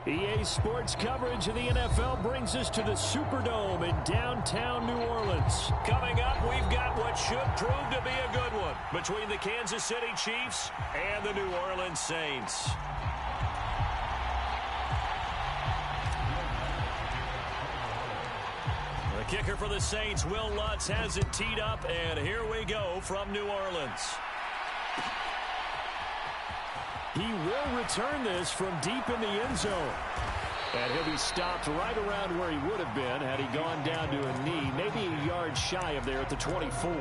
EA Sports coverage of the NFL brings us to the Superdome in downtown New Orleans. Coming up, we've got what should prove to be a good one between the Kansas City Chiefs and the New Orleans Saints. The kicker for the Saints, Will Lutz, has it teed up, and here we go from New Orleans. He will return this from deep in the end zone. And he'll be stopped right around where he would have been had he gone down to a knee, maybe a yard shy of there at the 24.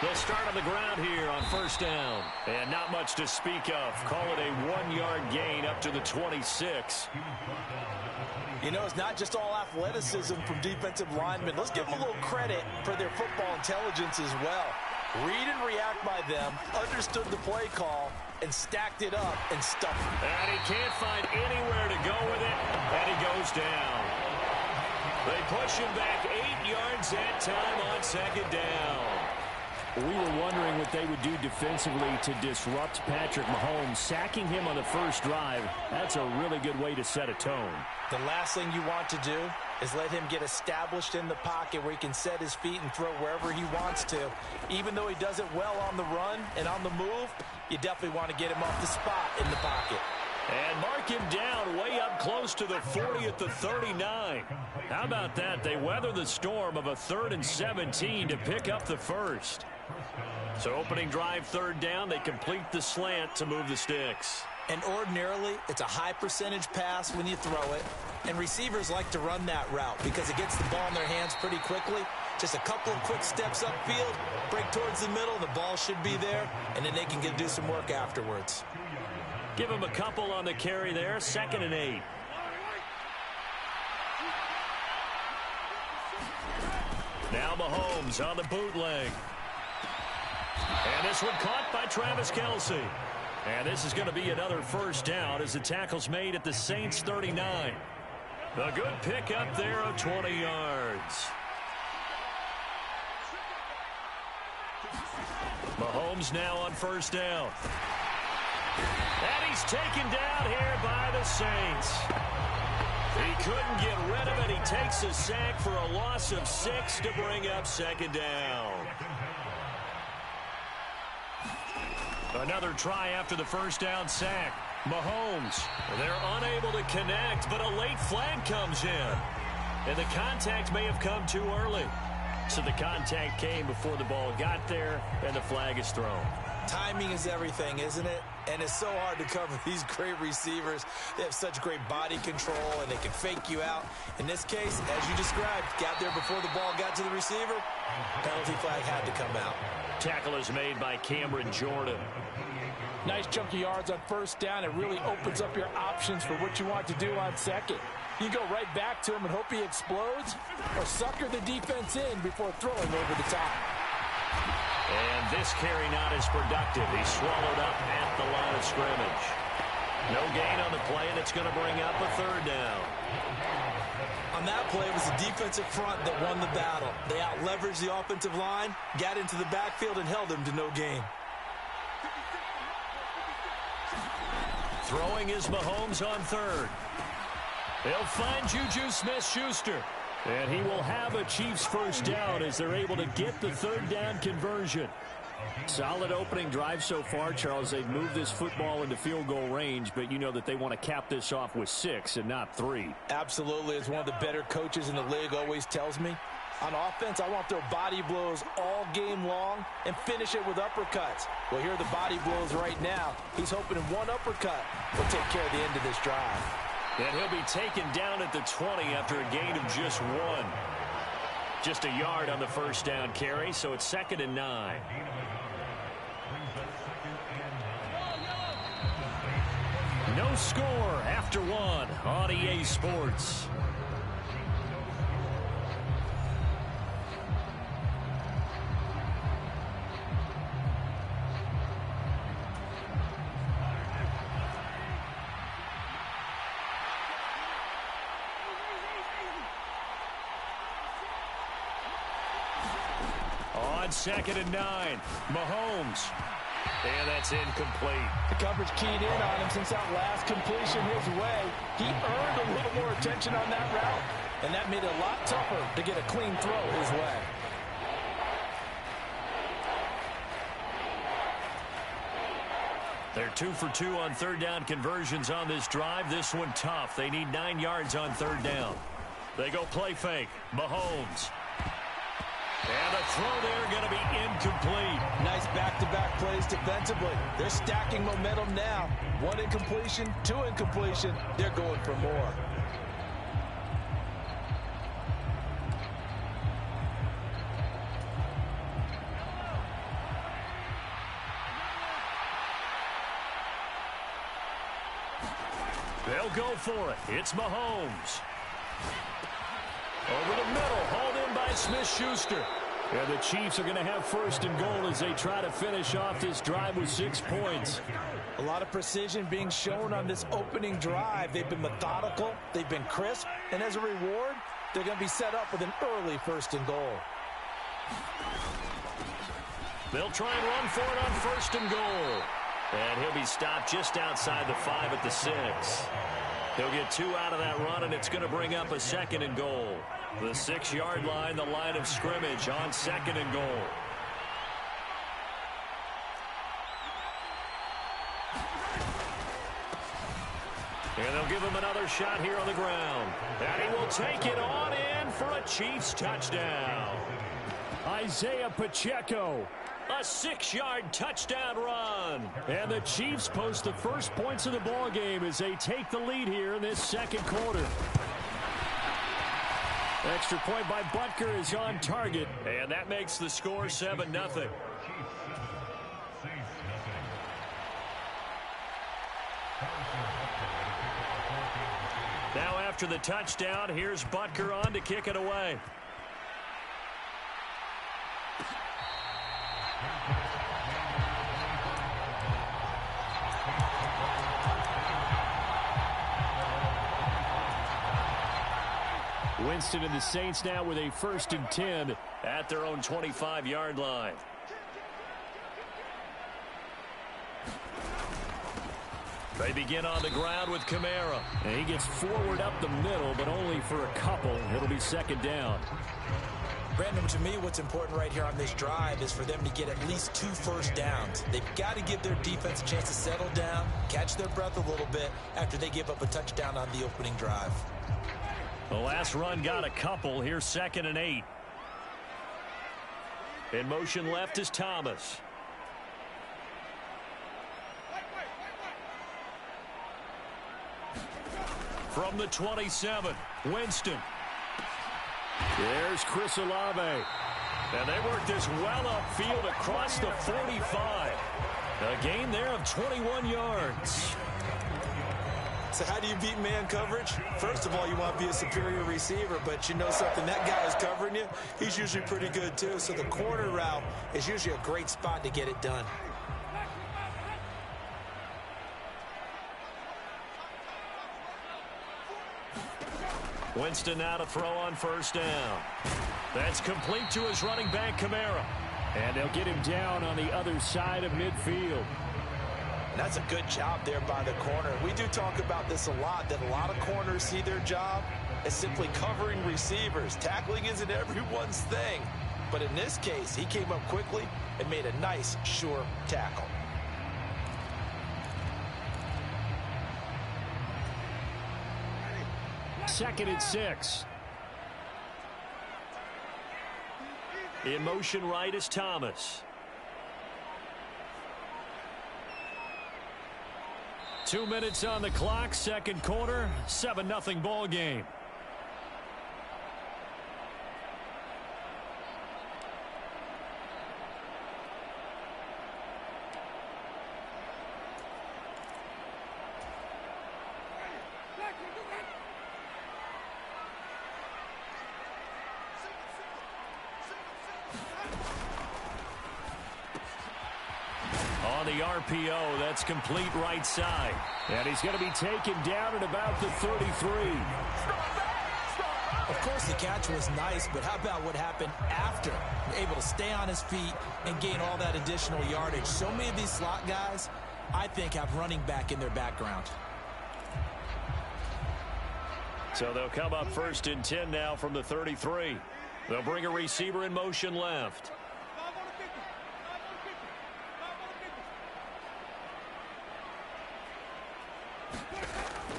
They'll start on the ground here on first down. And not much to speak of. Call it a 1-yard gain up to the 26. You know, it's not just all athleticism from defensive linemen. Let's give them a little credit for their football intelligence as well. Read and react by them, understood the play call, and stacked it up and stuffed it. And he can't find anywhere to go with it, and he goes down. They push him back 8 yards that time on second down. We were wondering what they would do defensively to disrupt Patrick Mahomes. Sacking him on the first drive, that's a really good way to set a tone. The last thing you want to do is let him get established in the pocket where he can set his feet and throw wherever he wants to. Even though he does it well on the run and on the move, you definitely want to get him off the spot in the pocket. And mark him down way up close to the 40 at the 39. How about that? They weather the storm of a 3rd and 17 to pick up the first. So opening drive, third down, they complete the slant to move the sticks. And ordinarily, it's a high percentage pass when you throw it. And receivers like to run that route because it gets the ball in their hands pretty quickly. Just a couple of quick steps upfield, break towards the middle, the ball should be there, and then they can do some work afterwards. Give him a couple on the carry there, 2nd and 8. Now Mahomes on the bootleg. And this one caught by Travis Kelce. And this is going to be another first down as the tackle's made at the Saints 39. A good pickup there of 20 yards. Mahomes now on first down. And he's taken down here by the Saints. He couldn't get rid of it. He takes a sack for a loss of 6 to bring up second down. Another try after the first down sack. Mahomes, they're unable to connect, but a late flag comes in. And the contact may have come too early. So the contact came before the ball got there, and the flag is thrown. Timing is everything, isn't it? And it's so hard to cover these great receivers. They have such great body control, and they can fake you out. In this case, as you described, got there before the ball got to the receiver. Penalty flag had to come out. Tackle is made by Cameron Jordan. Nice chunky yards on first down. It really opens up your options for what you want to do on second. You go right back to him and hope he explodes, or sucker the defense in before throwing over the top. And this carry not as productive. He's swallowed up at the line of scrimmage. No gain on the play, and it's going to bring up a third down. On that play, it was the defensive front that won the battle. They out-leveraged the offensive line, got into the backfield, and held him to no gain. Throwing is Mahomes on third. They'll find Juju Smith-Schuster. And he will have a Chiefs first down as they're able to get the third down conversion. Solid opening drive so far, Charles. They've moved this football into field goal range, but you know that they want to cap this off with 6 and not 3. Absolutely. As one of the better coaches in the league always tells me, on offense, I want to throw body blows all game long and finish it with uppercuts. Well, here are the body blows right now. He's hoping in one uppercut will take care of the end of this drive. And he'll be taken down at the 20 after a gain of just 1. Just a yard on the first down carry, so it's 2nd and 9. No score after 1 on EA Sports. 2nd and 9. Mahomes. And that's incomplete. The coverage keyed in on him since that last completion his way. He earned a little more attention on that route, and that made it a lot tougher to get a clean throw his way. They're 2 for 2 on third down conversions on this drive. This one tough. They need 9 yards on third down. They go play fake. Mahomes. And the throw there going to be incomplete. Nice back-to-back plays defensively. They're stacking momentum now. 1 incompletion, 2 incompletion. They're going for more. They'll go for it. It's Mahomes. Over the middle, hauled in by Smith-Schuster. And the Chiefs are going to have 1st and goal as they try to finish off this drive with 6 points. A lot of precision being shown on this opening drive. They've been methodical, they've been crisp, and as a reward, they're going to be set up with an early 1st and goal. They'll try and run for it on 1st and goal. And he'll be stopped just outside the 5 at the 6. He'll get 2 out of that run, and it's going to bring up a 2nd and goal. The 6-yard line, the line of scrimmage on 2nd and goal. And they'll give him another shot here on the ground. And he will take it on in for a Chiefs touchdown. Isaiah Pacheco. A 6-yard touchdown run. And the Chiefs post the first points of the ball game as they take the lead here in this 2nd quarter. Extra point by Butker is on target. And that makes the score 7-0. Now after the touchdown, here's Butker on to kick it away. Winston and the Saints now with a 1st and 10 at their own 25-yard line. They begin on the ground with Kamara. And he gets forward up the middle, but only for a couple. It'll be 2nd down. Brandon, to me, what's important right here on this drive is for them to get at least 2 first downs. They've got to give their defense a chance to settle down, catch their breath a little bit after they give up a touchdown on the opening drive. The last run got a couple. Here's 2nd and 8. In motion left is Thomas. From the 27, Winston. There's Chris Olave. And they work this well upfield across the 45. A gain there of 21 yards. So how do you beat man coverage? First of all, you want to be a superior receiver, but you know something, that guy is covering you. He's usually pretty good too. So the corner route is usually a great spot to get it done. Winston now to throw on 1st down. That's complete to his running back, Kamara. And they'll get him down on the other side of midfield. And that's a good job there by the corner. We do talk about this a lot, that a lot of corners see their job as simply covering receivers. Tackling isn't everyone's thing. But in this case, he came up quickly and made a nice, sure tackle. Second and 6. In motion right is Thomas. 2 minutes on the clock, 2nd quarter, 7-0 ball game. On the RPO, that's complete right side. And he's going to be taken down at about the 33. Of course, the catch was nice, but how about what happened after? Able to stay on his feet and gain all that additional yardage. So many of these slot guys, I think, have running back in their background. So they'll come up 1st and 10 now from the 33. They'll bring a receiver in motion left.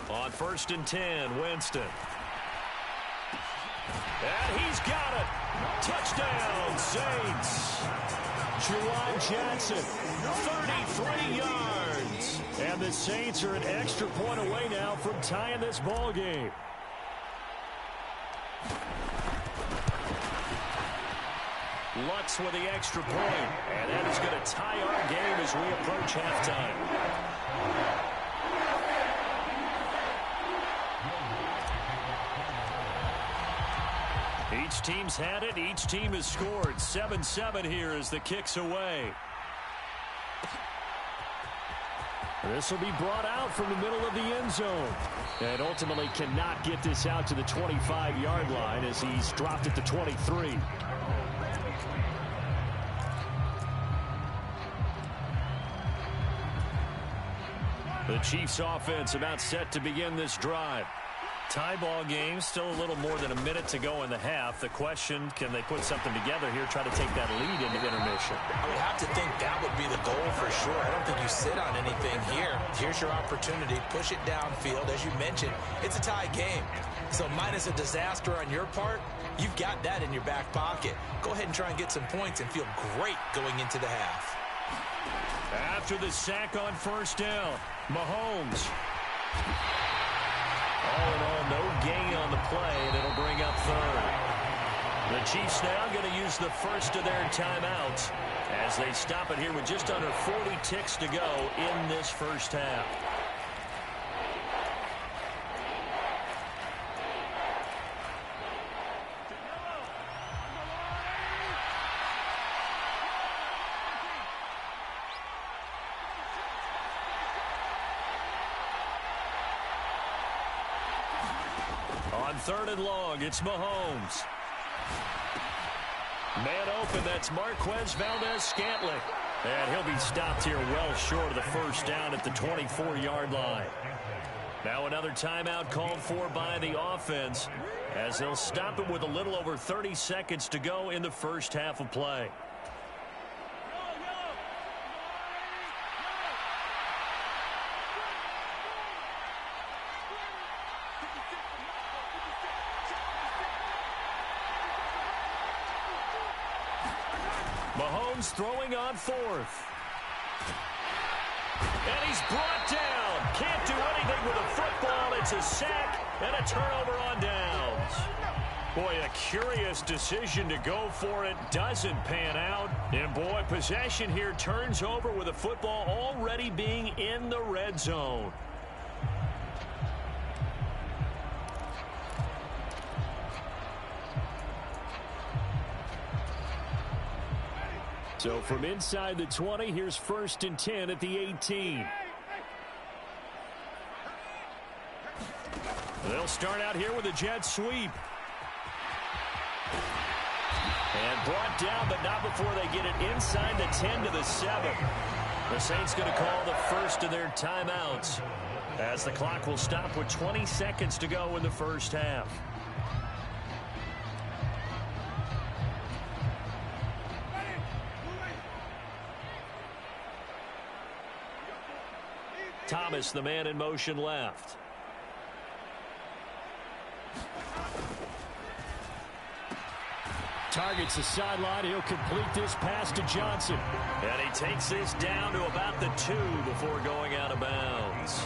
On 1st and 10, Winston. And he's got it. Touchdown, Saints. Juwan Johnson, 33 yards. And the Saints are an extra point away now from tying this ball game. Lutz with the extra point. And that is going to tie our game as we approach halftime. Each team's had it. Each team has scored. 7-7 here as the kick's away. This will be brought out from the middle of the end zone. And ultimately cannot get this out to the 25-yard line as he's dropped at the 23. The Chiefs offense about set to begin this drive. Tie ball game, still a little more than a minute to go in the half. The question, can they put something together here, try to take that lead into intermission? I would have to think that would be the goal for sure. I don't think you sit on anything here. Here's your opportunity. Push it downfield. As you mentioned, it's a tie game. So minus a disaster on your part, you've got that in your back pocket. Go ahead and try and get some points and feel great going into the half. After the sack on 1st down, Mahomes. All in all, no gain on the play, and it'll bring up 3rd. The Chiefs now going to use the first of their timeouts as they stop it here with just under 40 ticks to go in this first half. On 3rd and long, it's Mahomes. Man open, that's Marquez Valdez-Scantling. And he'll be stopped here well short of the first down at the 24-yard line. Now another timeout called for by the offense as they'll stop it with a little over 30 seconds to go in the first half of play. Mahomes throwing on 4th. And he's brought down. Can't do anything with a football. It's a sack and a turnover on downs. Boy, a curious decision to go for it. Doesn't pan out. And boy, possession here turns over with a football already being in the red zone. So from inside the 20, here's 1st and 10 at the 18. They'll start out here with a jet sweep. And brought down, but not before they get it inside the 10 to the 7. The Saints going to call the first of their timeouts as the clock will stop with 20 seconds to go in the first half. Thomas, the man in motion left. Targets the sideline. He'll complete this pass to Johnson. And he takes this down to about the 2 before going out of bounds.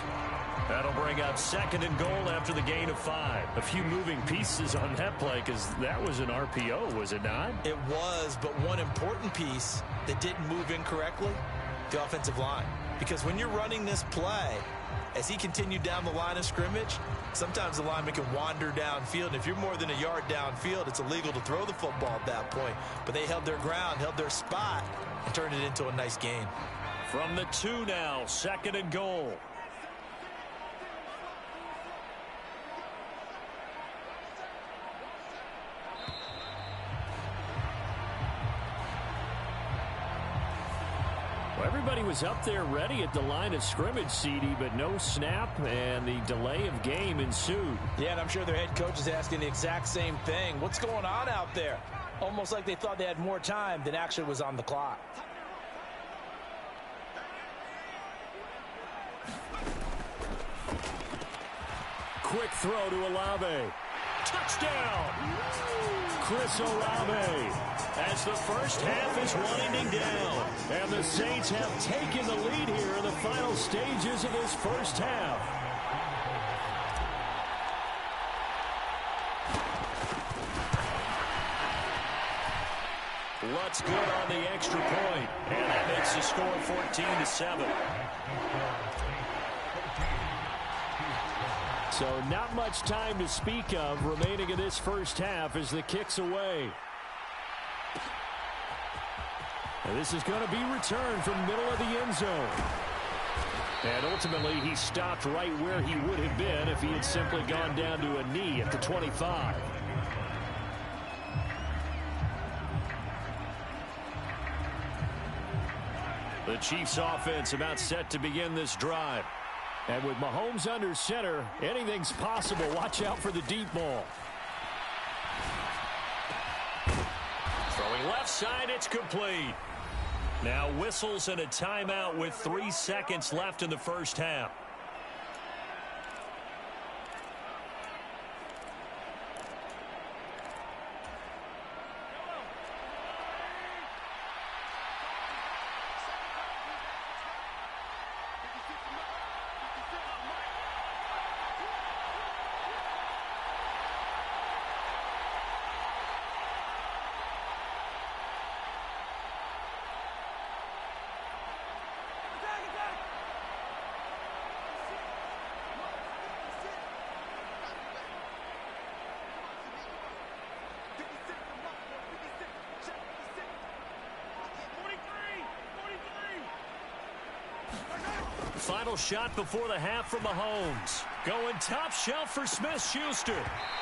That'll bring up 2nd and goal after the gain of 5. A few moving pieces on that play because that was an RPO, was it not? It was, but one important piece that didn't move incorrectly, the offensive line. Because when you're running this play, as he continued down the line of scrimmage, sometimes the lineman can wander downfield. And if you're more than a yard downfield, it's illegal to throw the football at that point. But they held their ground, held their spot, and turned it into a nice gain. From the 2 now, 2nd and goal. Everybody was up there ready at the line of scrimmage, CD, but no snap, and the delay of game ensued. Yeah, and I'm sure their head coach is asking the exact same thing. What's going on out there? Almost like they thought they had more time than actually was on the clock. Quick throw to Olave. Touchdown! Chris Olave, as the first half is winding down. And the Saints have taken the lead here in the final stages of this first half. Lutz good on the extra point, and that makes the score 14-7. So not much time to speak of remaining in this first half as the kick's away. And this is going to be returned from middle of the end zone. And ultimately, he stopped right where he would have been if he had simply gone down to a knee at the 25. The Chiefs offense about set to begin this drive. And with Mahomes under center, anything's possible. Watch out for the deep ball. Throwing left side, it's complete. Now whistles and a timeout with 3 seconds left in the first half. Final shot before the half from Mahomes. Going top shelf for Smith-Schuster.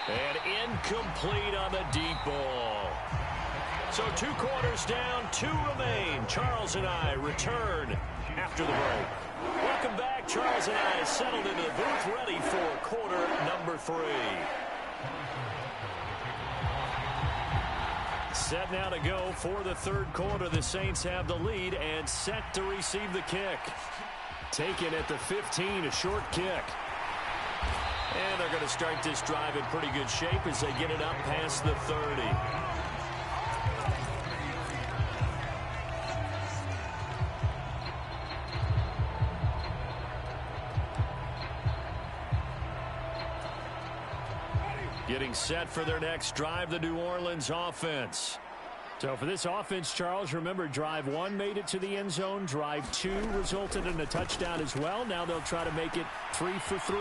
And incomplete on the deep ball. So 2 quarters down, 2 remain. Charles and I return after the break. Welcome back. Charles and I settled into the booth ready for quarter number 3. Set now to go for the third quarter. The Saints have the lead and set to receive the kick. Taken at the 15, a short kick. And they're going to start this drive in pretty good shape as they get it up past the 30. Getting set for their next drive, the New Orleans offense. So for this offense, Charles, remember, drive 1 made it to the end zone. Drive 2 resulted in a touchdown as well. Now they'll try to make it 3 for 3.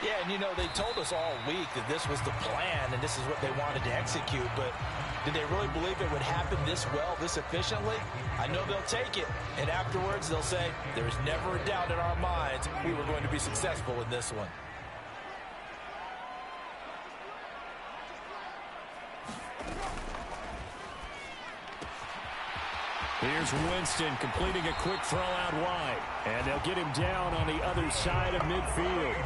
Yeah, and you know, they told us all week that this was the plan and this is what they wanted to execute. But did they really believe it would happen this well, this efficiently? I know they'll take it. And afterwards, they'll say, there's never a doubt in our minds we were going to be successful in this one. Here's Winston completing a quick throw out wide. And they'll get him down on the other side of midfield.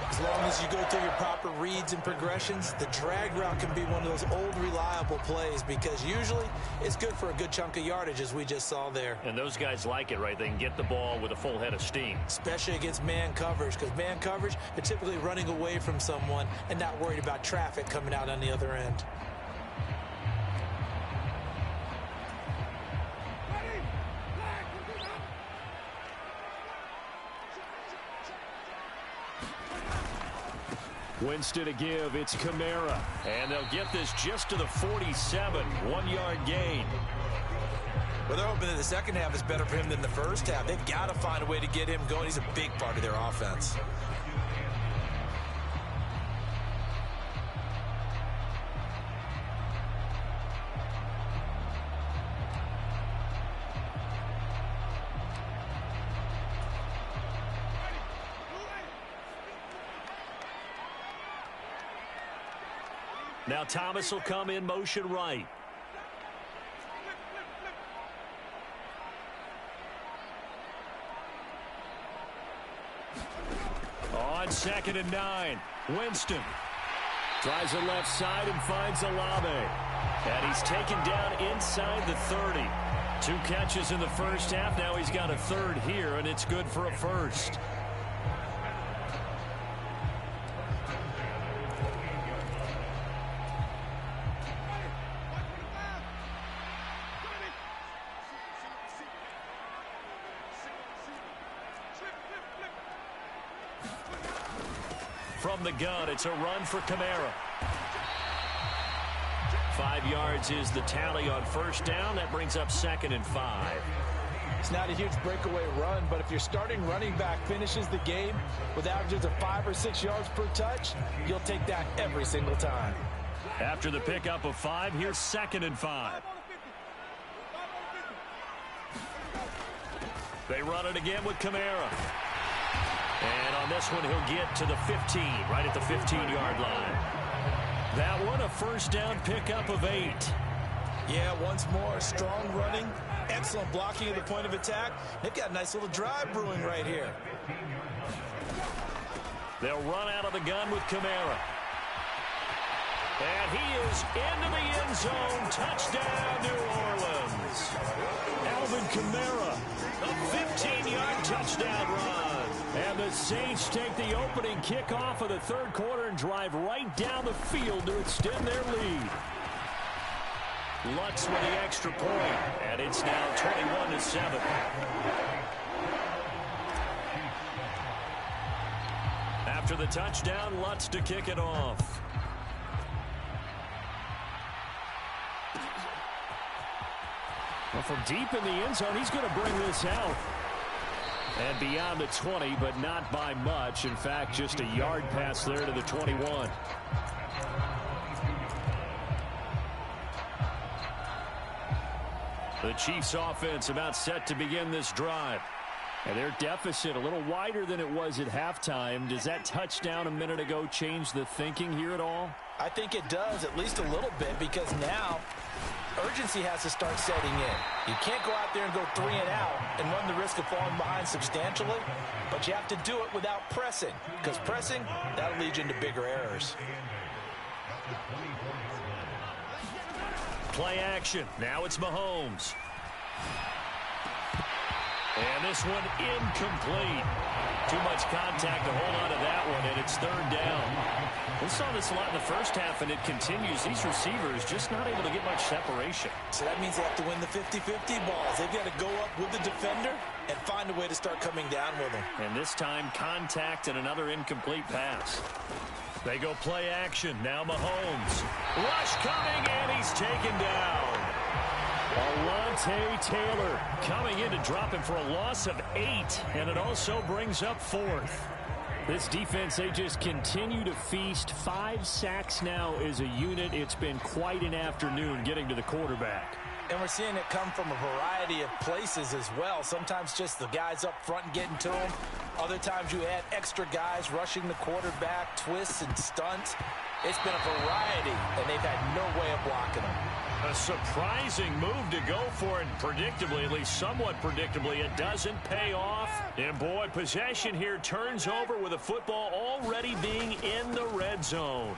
As long as you go through your proper reads and progressions, the drag route can be one of those old reliable plays because usually it's good for a good chunk of yardage, as we just saw there. And those guys like it, right? They can get the ball with a full head of steam. Especially against man coverage, because man coverage, they're typically running away from someone and not worried about traffic coming out on the other end. Winston to give. It's Kamara. And they'll get this just to the 47. 1-yard gain. Well, they're hoping that the second half is better for him than the first half. They've got to find a way to get him going. He's a big part of their offense. Now Thomas will come in motion right. 2nd and 9. Winston tries it left side and finds Olave. And he's taken down inside the 30. 2 catches in the first half. Now he's got a third here, and it's good for a first. From the gun, it's a run for Kamara. 5 yards is the tally on first down. That brings up 2nd and 5. It's not a huge breakaway run, but if your starting running back finishes the game with averages of 5 or 6 yards per touch, you'll take that every single time. After the pickup of 5, here's 2nd and 5. They run it again with Kamara. And on this one, he'll get to the 15, right at the 15-yard line. That one, a first down pickup of 8. Yeah, once more, strong running, excellent blocking at the point of attack. They've got a nice little drive brewing right here. They'll run out of the gun with Kamara. And he is into the end zone. Touchdown, New Orleans. Alvin Kamara, a 15-yard touchdown run. And the Saints take the opening kickoff of the third quarter and drive right down the field to extend their lead. Lutz with the extra point, and it's now 21-7. After the touchdown, Lutz to kick it off. Well, from deep in the end zone, he's going to bring this out. And beyond the 20, but not by much. In fact, just a yard pass there to the 21. The Chiefs offense about set to begin this drive. And their deficit a little wider than it was at halftime. Does that touchdown a minute ago change the thinking here at all? I think it does, at least a little bit, because now urgency has to start setting in. You can't go out there and go 3 and out and run the risk of falling behind substantially, but you have to do it without pressing, because pressing, that'll lead you into bigger errors. Play action. Now it's Mahomes. And this one incomplete. Too much contact to hold on to that one, and it's 3rd down. We saw this a lot in the first half, and it continues. These receivers just not able to get much separation. So that means they have to win the 50-50 balls. They've got to go up with the defender and find a way to start coming down with them. And this time, contact and another incomplete pass. They go play action. Now Mahomes. Rush coming, and he's taken down. Alontae Taylor coming in to drop him for a loss of 8, and it also brings up 4th. This defense, they just continue to feast. 5 sacks now as a unit. It's been quite an afternoon getting to the quarterback. And we're seeing it come from a variety of places as well. Sometimes just the guys up front and getting to him. Other times you add extra guys rushing the quarterback, twists and stunts. It's been a variety, and they've had no way of blocking them. A surprising move to go for it, predictably, at least somewhat predictably. It doesn't pay off. And boy, possession here turns over with the football already being in the red zone.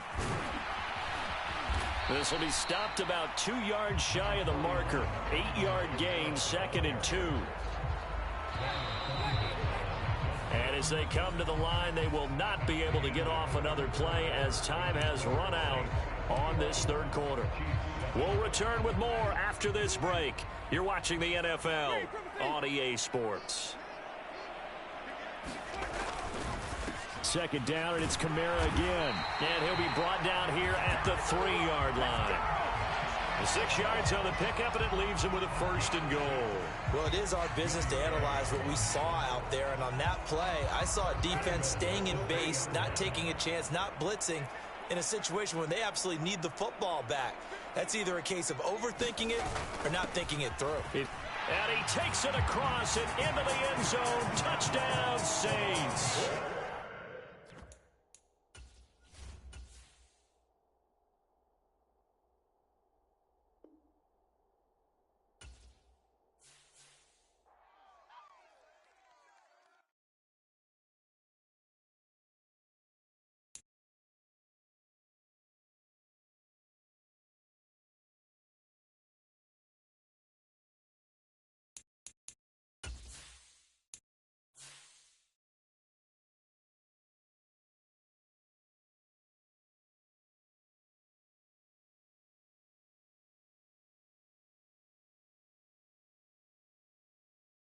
This will be stopped about 2 yards shy of the marker. 8-yard gain, 2nd and 2. And as they come to the line, they will not be able to get off another play as time has run out on this third quarter. We'll return with more after this break. You're watching the NFL on EA Sports. 2nd down, and it's Kamara again. And he'll be brought down here at the 3-yard line. The 6 yards on the pickup, and it leaves him with a 1st and goal. Well, it is our business to analyze what we saw out there. And on that play, I saw a defense staying in base, not taking a chance, not blitzing in a situation where they absolutely need the football back. That's either a case of overthinking it or not thinking it through. And he takes it across and into the end zone. Touchdown, Saints.